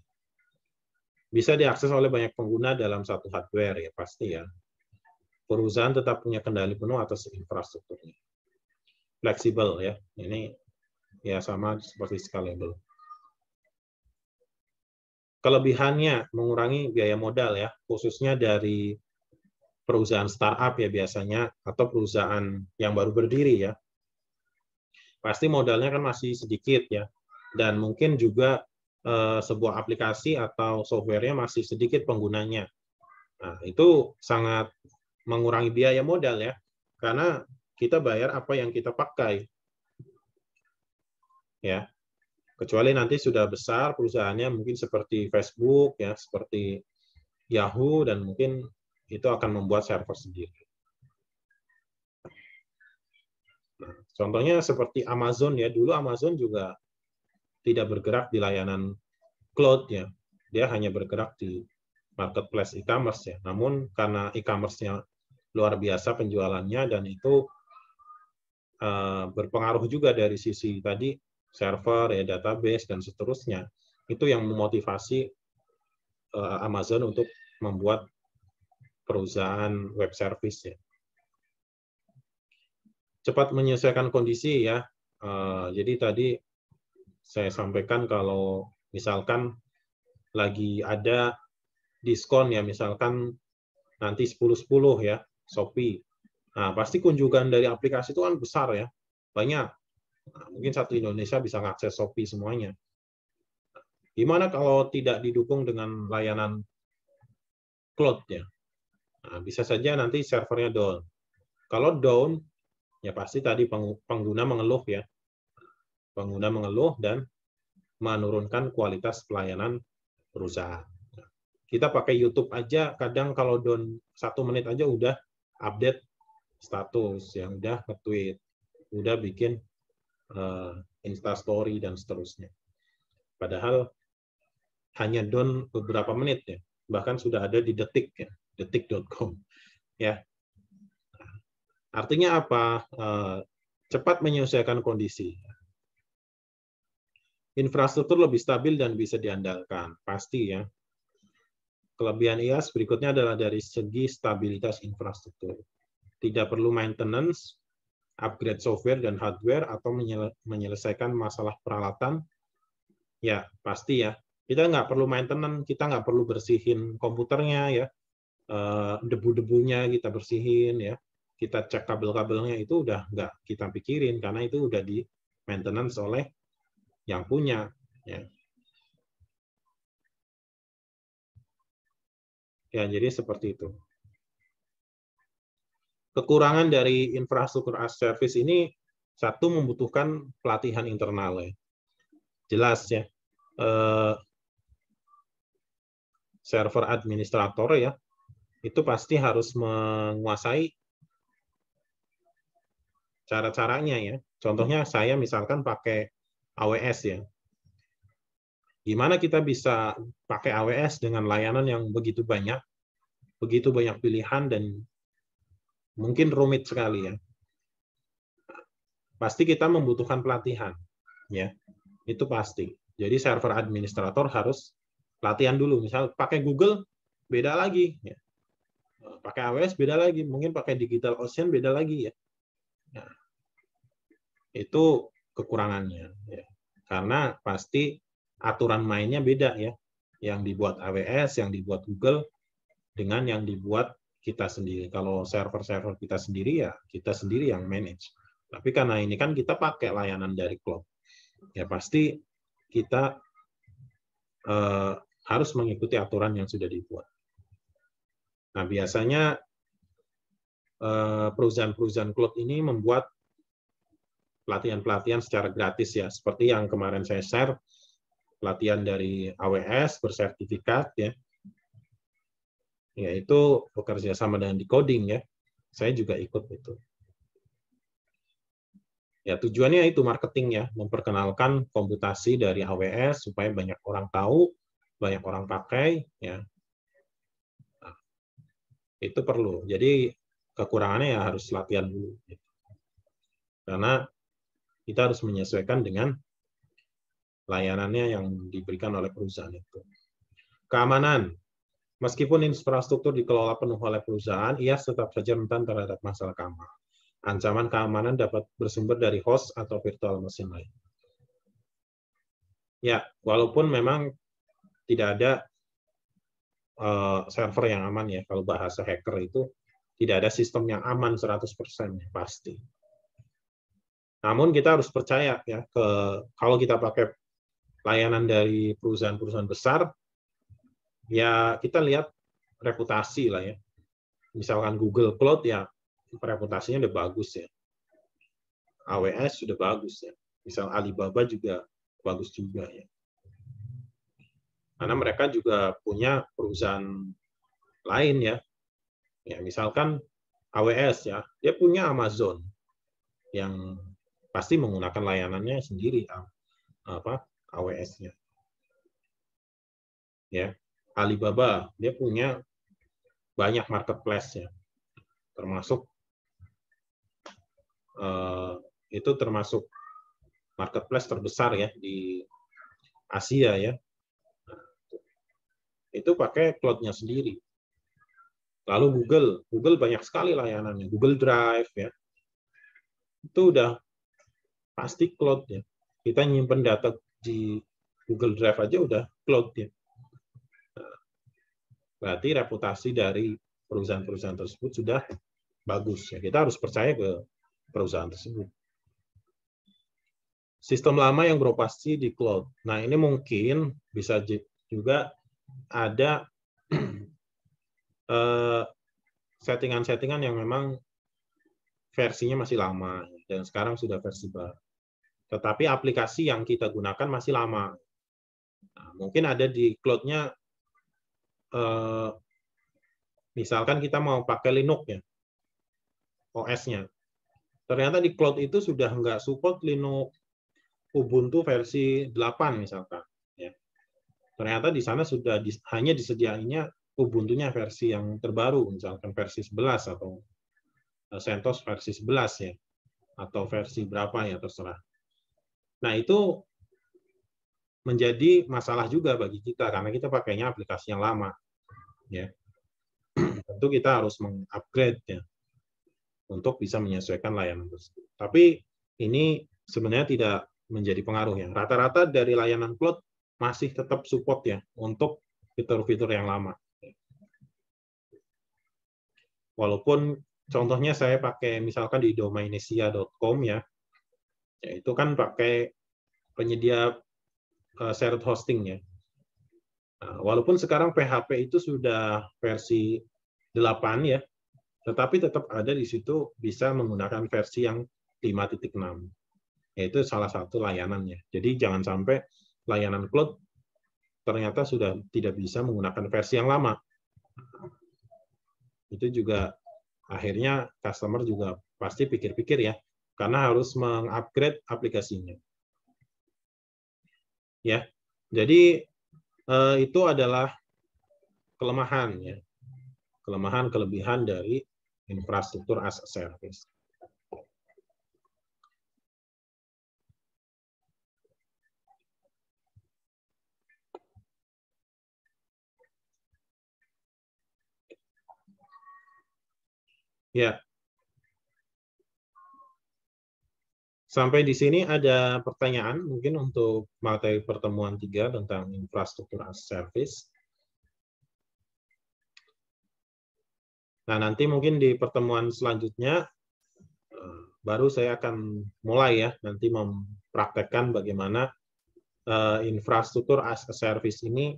Bisa diakses oleh banyak pengguna dalam satu hardware ya pasti ya. Perusahaan tetap punya kendali penuh atas infrastrukturnya. Fleksibel ya. Ini ya sama seperti scalable. Kelebihannya mengurangi biaya modal ya, khususnya dari perusahaan startup ya biasanya atau perusahaan yang baru berdiri ya. Pasti modalnya kan masih sedikit ya. Dan mungkin juga sebuah aplikasi atau softwarenya masih sedikit penggunanya. Nah, itu sangat mengurangi biaya modal ya. Karena kita bayar apa yang kita pakai. Ya. Kecuali nanti sudah besar perusahaannya mungkin seperti Facebook ya, seperti Yahoo dan mungkin itu akan membuat server sendiri. Nah, contohnya seperti Amazon ya, dulu Amazon juga tidak bergerak di layanan cloud ya, dia hanya bergerak di marketplace e-commerce ya. Namun karena e-commerce-nya luar biasa penjualannya dan itu berpengaruh juga dari sisi tadi server ya, database dan seterusnya, itu yang memotivasi Amazon untuk membuat perusahaan web service ya. Cepat menyesuaikan kondisi ya. Jadi tadi saya sampaikan kalau misalkan lagi ada diskon ya, misalkan nanti 10-10 ya, Shopee. Nah, pasti kunjungan dari aplikasi itu kan besar ya, banyak. Nah, mungkin satu Indonesia bisa mengakses Shopee semuanya. Gimana kalau tidak didukung dengan layanan cloud ya? Nah, bisa saja nanti servernya down. Kalau down, ya pasti tadi pengguna mengeluh ya. Pengguna mengeluh dan menurunkan kualitas pelayanan perusahaan. Kita pakai YouTube aja, kadang kalau down 1 menit aja udah update status, yang udah nge-tweet, udah bikin Instastory dan seterusnya. Padahal hanya down beberapa menit ya, bahkan sudah ada di detik ya, detik.com ya. Artinya apa? Cepat menyelesaikan kondisi. Infrastruktur lebih stabil dan bisa diandalkan, pasti ya. Kelebihan IaaS berikutnya adalah dari segi stabilitas infrastruktur. Tidak perlu maintenance, upgrade software dan hardware, atau menyelesaikan masalah peralatan. Ya, pasti ya. Kita nggak perlu maintenance, kita nggak perlu bersihin komputernya ya. Debu-debunya kita bersihin ya. Kita cek kabel-kabelnya, itu udah nggak kita pikirin, karena itu udah di maintenance oleh yang punya. Ya. Ya, jadi seperti itu. Kekurangan dari infrastruktur as service ini, satu, membutuhkan pelatihan internal ya. Jelas ya. Server administrator ya, itu pasti harus menguasai cara-caranya ya. Contohnya saya misalkan pakai AWS ya. Gimana kita bisa pakai AWS dengan layanan yang begitu banyak pilihan dan mungkin rumit sekali ya. Pasti kita membutuhkan pelatihan ya. Itu pasti. Jadi server administrator harus pelatihan dulu. Misal pakai Google beda lagi ya. Pakai AWS beda lagi, mungkin pakai DigitalOcean beda lagi ya. Nah, itu kekurangannya ya. Karena pasti aturan mainnya beda ya. Yang dibuat AWS, yang dibuat Google dengan yang dibuat kita sendiri. Kalau server-server kita sendiri ya kita sendiri yang manage. Tapi karena ini kan kita pakai layanan dari cloud. Ya pasti kita harus mengikuti aturan yang sudah dibuat. Nah, biasanya perusahaan-perusahaan cloud ini membuat pelatihan-pelatihan secara gratis ya, seperti yang kemarin saya share, pelatihan dari AWS bersertifikat ya, yaitu bekerja sama dengan Decoding ya, saya juga ikut itu. Ya, tujuannya itu marketing ya, memperkenalkan komputasi dari AWS supaya banyak orang tahu, banyak orang pakai ya. Nah, itu perlu. Jadi kekurangannya ya harus latihan dulu. Karena kita harus menyesuaikan dengan layanannya yang diberikan oleh perusahaan itu. Keamanan. Meskipun infrastruktur dikelola penuh oleh perusahaan, IaaS tetap saja rentan terhadap masalah keamanan. Ancaman keamanan dapat bersumber dari host atau virtual machine lain. Ya, walaupun memang tidak ada server yang aman ya, kalau bahasa hacker itu tidak ada sistem yang aman 100% pasti. Namun kita harus percaya ya, kalau kita pakai layanan dari perusahaan-perusahaan besar, ya kita lihat reputasi lah ya. Misalkan Google Cloud ya reputasinya udah bagus ya. AWS sudah bagus ya. Misal Alibaba juga bagus juga ya. Karena mereka juga punya perusahaan lain ya Ya, misalkan AWS ya, dia punya Amazon yang pasti menggunakan layanannya sendiri apa AWS-nya. Ya, Alibaba dia punya banyak marketplace ya, termasuk itu termasuk marketplace terbesar ya di Asia ya. Itu pakai cloud-nya sendiri. Lalu Google banyak sekali layanannya, Google Drive ya. Itu udah pasti cloud ya. Kita nyimpen data di Google Drive aja udah cloud ya. Berarti reputasi dari perusahaan-perusahaan tersebut sudah bagus ya. Kita harus percaya ke perusahaan tersebut. Sistem lama yang beroperasi di cloud. Nah, ini mungkin bisa juga ada settingan-settingan yang memang versinya masih lama dan sekarang sudah versi baru. Tetapi aplikasi yang kita gunakan masih lama. Nah, mungkin ada di cloud-nya, misalkan kita mau pakai Linux ya, OS-nya. Ternyata di cloud itu sudah nggak support Linux Ubuntu versi 8 misalkan. Ya. Ternyata di sana sudah hanya disediainya Ubuntu-nya versi yang terbaru, misalkan versi 11 atau CentOS versi 11 ya, atau versi berapa ya terserah. Nah itu menjadi masalah juga bagi kita karena kita pakainya aplikasi yang lama. Ya. Tentu kita harus mengupgrade ya untuk bisa menyesuaikan layanan tersebut. Tapi ini sebenarnya tidak menjadi pengaruh ya. Rata-rata dari layanan cloud masih tetap support ya untuk fitur-fitur yang lama. Walaupun contohnya saya pakai misalkan di domainesia.com ya, itu kan pakai penyedia shared hosting ya. Nah, walaupun sekarang PHP itu sudah versi 8 ya, tetapi tetap ada di situ bisa menggunakan versi yang 5.6. Yaitu salah satu layanannya. Jadi jangan sampai layanan cloud ternyata sudah tidak bisa menggunakan versi yang lama. Itu juga akhirnya customer juga pasti pikir-pikir ya, karena harus mengupgrade aplikasinya. Ya, jadi itu adalah kelemahan ya, kelemahan kelebihan dari infrastruktur as a service. Ya, sampai di sini ada pertanyaan mungkin untuk materi pertemuan 3 tentang infrastruktur as a service. Nah, nanti mungkin di pertemuan selanjutnya baru saya akan mulai ya, nanti mempraktekkan bagaimana infrastruktur as a service ini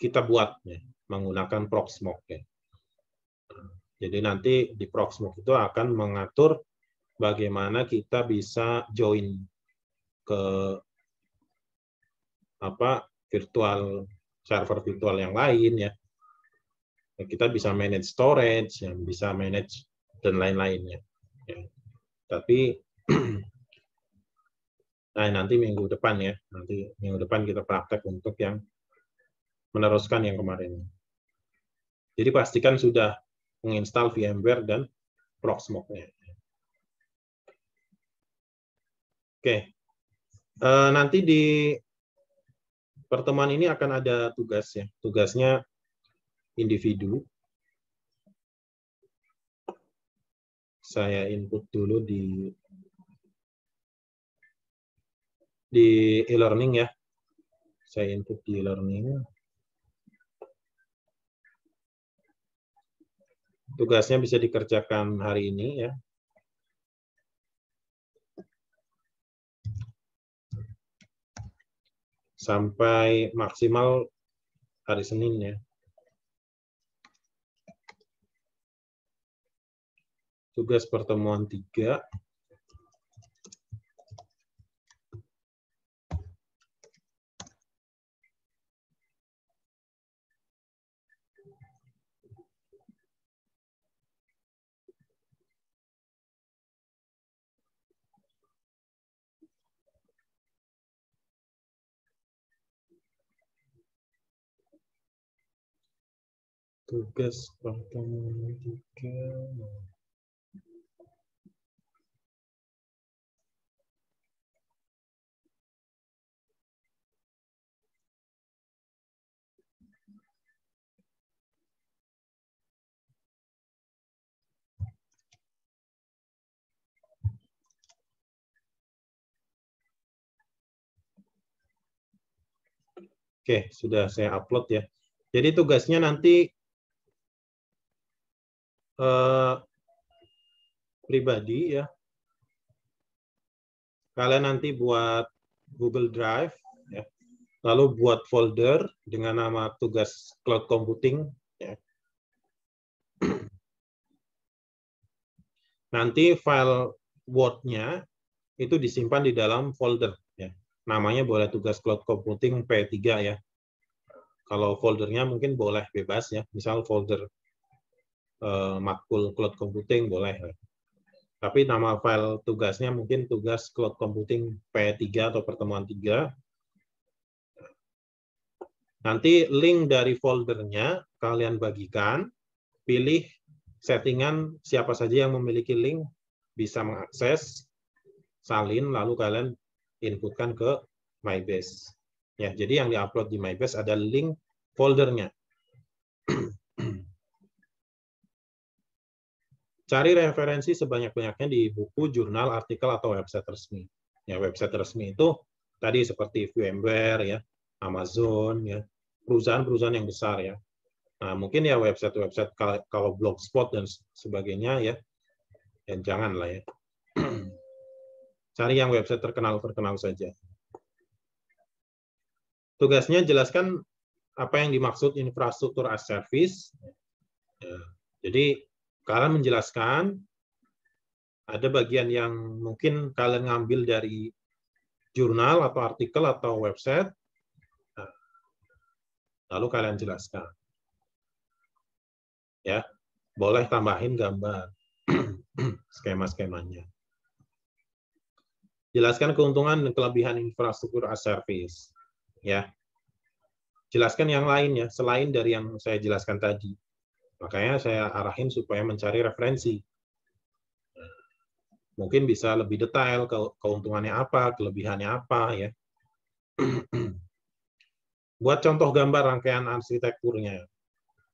kita buat ya, menggunakan Proxmox ya. Jadi nanti di Proxmox itu akan mengatur bagaimana kita bisa join ke virtual server virtual yang lain ya. Kita bisa manage storage, yang bisa manage dan lain-lainnya. Ya. Tapi nah, nanti minggu depan ya, nanti minggu depan kita praktek untuk yang meneruskan yang kemarin. Jadi pastikan sudah menginstal VMware dan Proxmox-nya. Oke, nanti di pertemuan ini akan ada tugas ya, tugasnya individu. Saya input dulu di e-learning ya. Saya input di e-learning. Tugasnya bisa dikerjakan hari ini ya. Sampai maksimal hari Senin ya. Tugas pertemuan 3. Tugas pertemuan 3. Oke, sudah saya upload ya. Jadi tugasnya nanti pribadi ya. Kalian nanti buat Google Drive, ya. Lalu buat folder dengan nama tugas cloud computing. Ya. Nanti file Word-nya itu disimpan di dalam folder. Ya. Namanya boleh tugas cloud computing P3 ya. Kalau foldernya mungkin boleh bebas ya, misal folder makul cloud computing boleh. Tapi nama file tugasnya mungkin tugas cloud computing P3 atau pertemuan 3. Nanti link dari foldernya kalian bagikan, pilih settingan siapa saja yang memiliki link bisa mengakses, salin, lalu kalian inputkan ke MyBase. Ya, jadi yang diupload di MyBase ada link foldernya. Cari referensi sebanyak-banyaknya di buku, jurnal, artikel, atau website resmi. Ya, website resmi itu tadi seperti VMware, ya, Amazon, ya, perusahaan-perusahaan yang besar ya. Nah, mungkin ya website-website kalau Blogspot dan sebagainya ya jangan lah ya. Cari yang website terkenal saja. Tugasnya jelaskan apa yang dimaksud infrastruktur as service. Ya, jadi kalian menjelaskan, ada bagian yang mungkin kalian ngambil dari jurnal atau artikel atau website, nah, lalu kalian jelaskan. Ya, boleh tambahin gambar skema-skemanya. Jelaskan keuntungan dan kelebihan infrastruktur as service. Ya, jelaskan yang lain ya, selain dari yang saya jelaskan tadi. Makanya saya arahin supaya mencari referensi. Mungkin bisa lebih detail, keuntungannya apa, kelebihannya apa ya. Buat contoh gambar rangkaian arsitekturnya.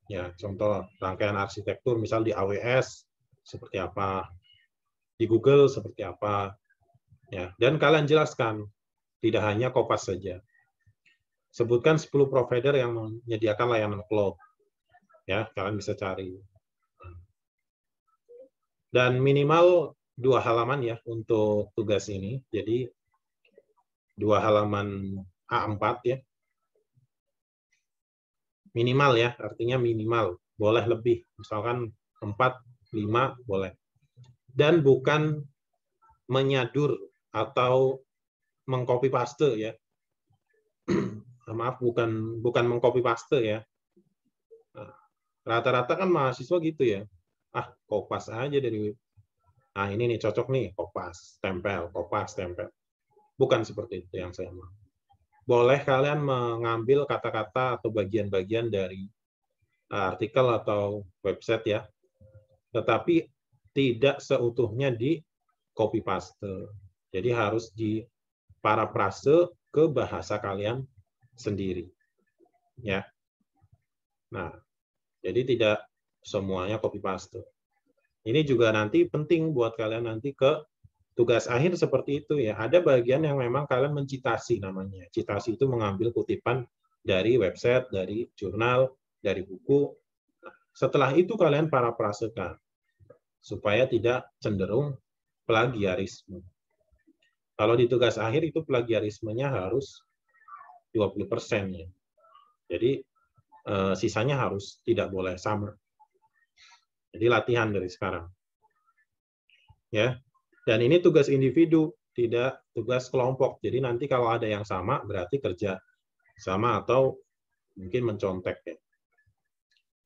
Ya, contoh rangkaian arsitektur misal di AWS seperti apa, di Google seperti apa. Ya, dan kalian jelaskan, tidak hanya Kopas saja. Sebutkan 10 provider yang menyediakan layanan cloud. Ya, kalian bisa cari. Dan minimal 2 halaman ya untuk tugas ini. Jadi 2 halaman A4 ya. Minimal ya, artinya minimal. Boleh lebih, misalkan 4, 5 boleh. Dan bukan menyadur atau mengcopy paste ya. Maaf, bukan mengcopy paste ya. Rata-rata kan mahasiswa gitu ya. Ah, kopas aja dari. Nah, ini nih cocok nih, kopas, tempel, kopas, tempel. Bukan seperti itu yang saya mau. Boleh kalian mengambil kata-kata atau bagian-bagian dari artikel atau website ya, tetapi tidak seutuhnya di copy paste. Jadi harus diparafrase ke bahasa kalian sendiri. Ya. Nah, jadi tidak semuanya copy paste. Ini juga nanti penting buat kalian nanti ke tugas akhir seperti itu ya. Ada bagian yang memang kalian mencitasi namanya. Citasi itu mengambil kutipan dari website, dari jurnal, dari buku. Setelah itu kalian parafrasekan supaya tidak cenderung plagiarisme. Kalau di tugas akhir itu plagiarismenya harus 20% ya. Jadi sisanya harus tidak boleh sama. Jadi latihan dari sekarang. Ya. Dan ini tugas individu, tidak tugas kelompok. Jadi nanti kalau ada yang sama berarti kerja sama atau mungkin mencontek ya.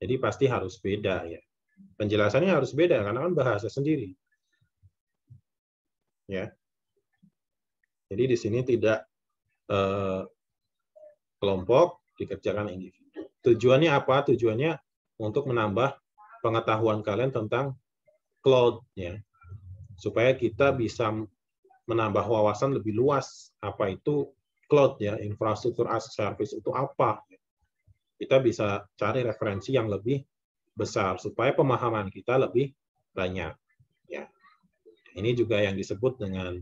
Jadi pasti harus beda ya. Penjelasannya harus beda karena kan bahasa sendiri. Ya. Jadi di sini tidak kelompok, dikerjakan individu. Tujuannya apa? Tujuannya untuk menambah pengetahuan kalian tentang cloud ya. Supaya kita bisa menambah wawasan lebih luas apa itu cloud ya, infrastruktur as a service itu apa. Kita bisa cari referensi yang lebih besar supaya pemahaman kita lebih banyak ya. Ini juga yang disebut dengan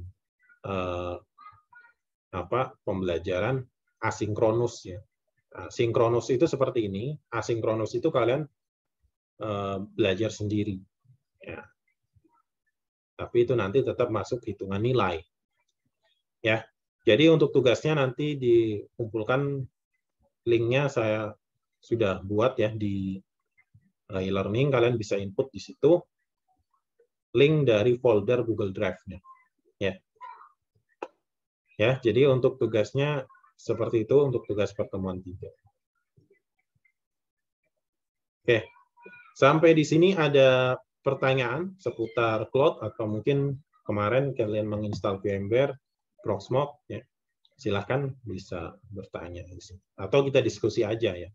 pembelajaran asinkronus ya. Sinkronus itu seperti ini, asinkronus itu kalian belajar sendiri ya. Tapi itu nanti tetap masuk hitungan nilai. Ya. Jadi untuk tugasnya nanti dikumpulkan, linknya saya sudah buat ya di e-learning, kalian bisa input di situ link dari folder Google Drive-nya. Ya. Ya, jadi untuk tugasnya seperti itu untuk tugas pertemuan 3. Oke. Sampai di sini ada pertanyaan seputar cloud atau mungkin kemarin kalian menginstal VMware, Proxmox, ya. Silahkan bisa bertanya di sini. Atau kita diskusi aja ya.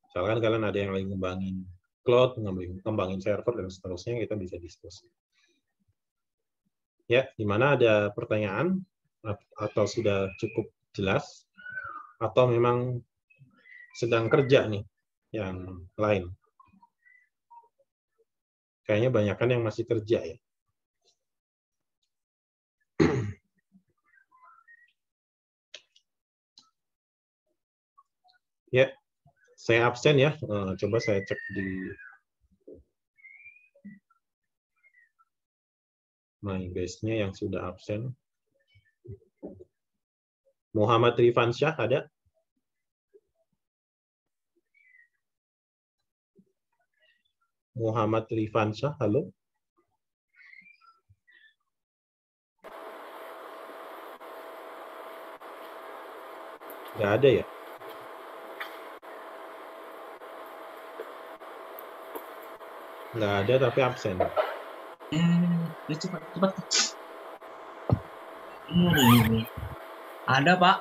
Misalkan kalian ada yang lagi ngembangin cloud, ngembangin server dan seterusnya, kita bisa diskusi. Ya, di mana ada pertanyaan atau sudah cukup jelas atau memang sedang kerja nih yang lain? Kayaknya banyakan yang masih kerja ya. Ya, saya absen ya. Coba saya cek di my base-nya yang sudah absen. Muhammad Rifansyah ada? Muhammad Rifansyah, halo? Nggak ada ya? Nggak ada tapi absen. Cepat. Ada, Pak.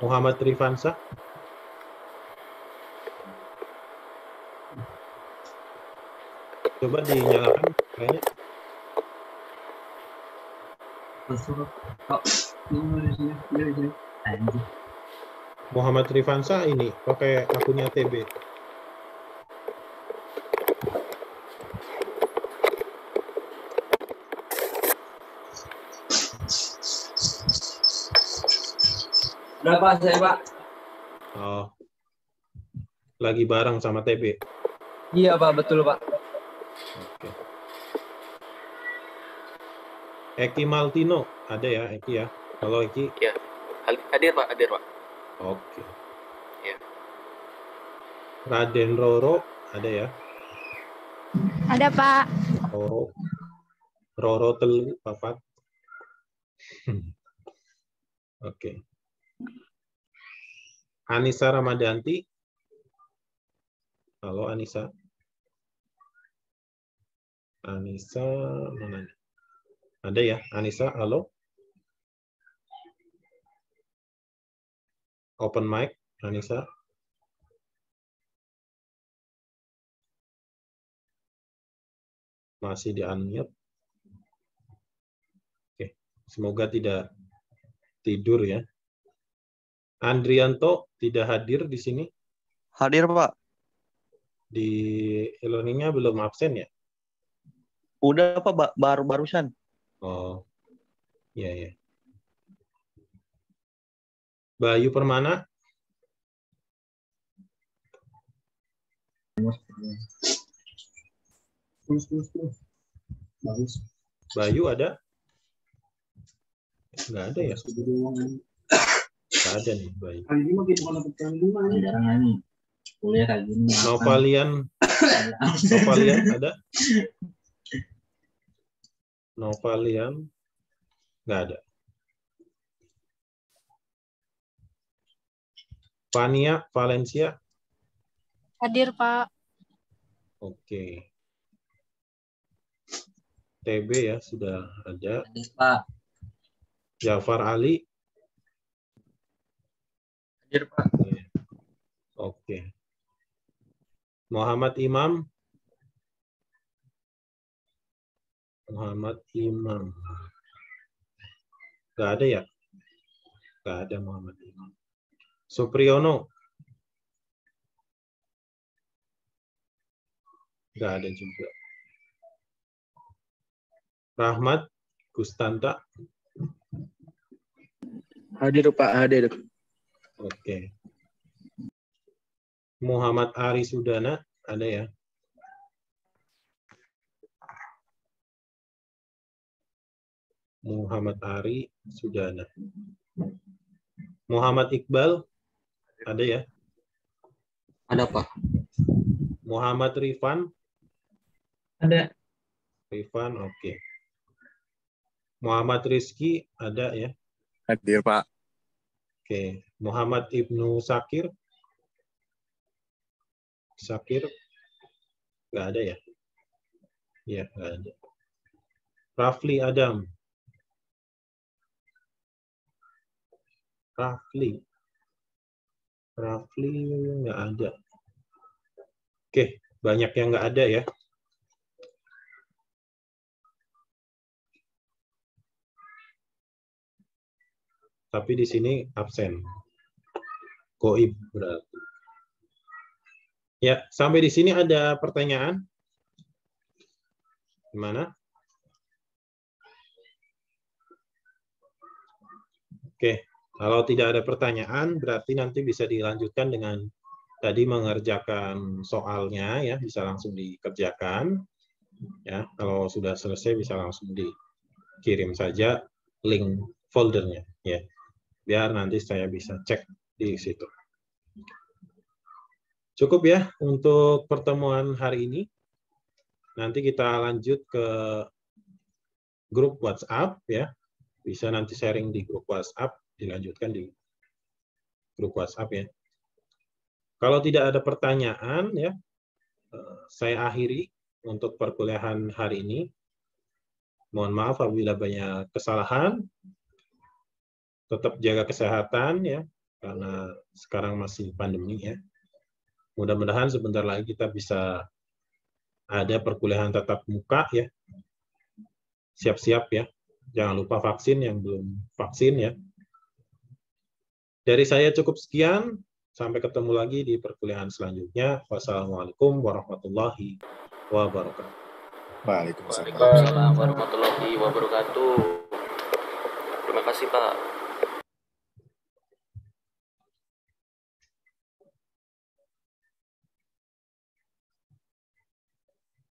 Muhammad Rifansyah? Coba dinyalakan kayaknya. Muhammad Rifansyah ini pakai akunnya TB. Udah, Pak, saya, Pak. Oh. Lagi bareng sama TB. Iya, Pak, betul, Pak. Oke. Eki Maltino, ada ya Eki ya? Halo Eki. Ya, hadir Pak, hadir Pak. Oke. Ya. Raden Roro, ada ya? Ada, Pak. Roro telu papat. Oke. Anissa Ramadanti. Halo Anissa. Anissa mana? Ada ya Anissa, halo. Open mic Anissa. Masih di unmute. Oke, semoga tidak tidur ya. Andrianto tidak hadir di sini. Hadir, Pak. Di e-learning-nya belum absen ya? Udah, Pak, barusan. Oh, iya. Bayu Permana. Bagus. Bayu ada? Nggak ada ya? Nggak ada nih Bayu. Kali ini makin mana pertandingan nih. Kuliah kayak gini. Novalian ada? Novalian nggak ada. Fania Valencia. Hadir, Pak. Oke. TB ya sudah ada. Hadir, Pak. Jafar Ali. Hadir Pak. Oke. Muhammad Imam. Muhammad Imam. Nggak ada ya? Nggak ada Muhammad Imam. Supriyono. Nggak ada juga. Rahmat Gustanta. Hadir Pak, hadir. Oke. Muhammad Ari Sudana, ada ya? Muhammad Ari Sudana. Muhammad Iqbal, ada ya? Ada Pak. Muhammad Rifan. Ada. Rifan, oke. Muhammad Rizki, ada ya? Hadir Pak. Oke. Muhammad Ibnu Sakir. Sakir, nggak ada ya? Iya, nggak ada. Rafli Adam. Rafli nggak ada. Oke, banyak yang nggak ada ya. Tapi di sini absen. Goib berarti. Ya, sampai di sini ada pertanyaan? Gimana? Oke, kalau tidak ada pertanyaan, berarti nanti bisa dilanjutkan dengan tadi mengerjakan soalnya, ya, bisa langsung dikerjakan. Ya, kalau sudah selesai bisa langsung dikirim saja link foldernya, ya, biar nanti saya bisa cek di situ. Cukup ya untuk pertemuan hari ini. Nanti kita lanjut ke grup WhatsApp ya. Bisa nanti sharing di grup WhatsApp, dilanjutkan di grup WhatsApp ya. Kalau tidak ada pertanyaan ya, saya akhiri untuk perkuliahan hari ini. Mohon maaf apabila banyak kesalahan. Tetap jaga kesehatan ya, karena sekarang masih pandemi ya. Mudah-mudahan sebentar lagi kita bisa ada perkuliahan tatap muka ya. Siap-siap ya. Jangan lupa vaksin yang belum vaksin ya. Dari saya cukup sekian. Sampai ketemu lagi di perkuliahan selanjutnya. Wassalamualaikum warahmatullahi wabarakatuh. Waalaikumsalam. Waalaikumsalam warahmatullahi wabarakatuh. Terima kasih Pak.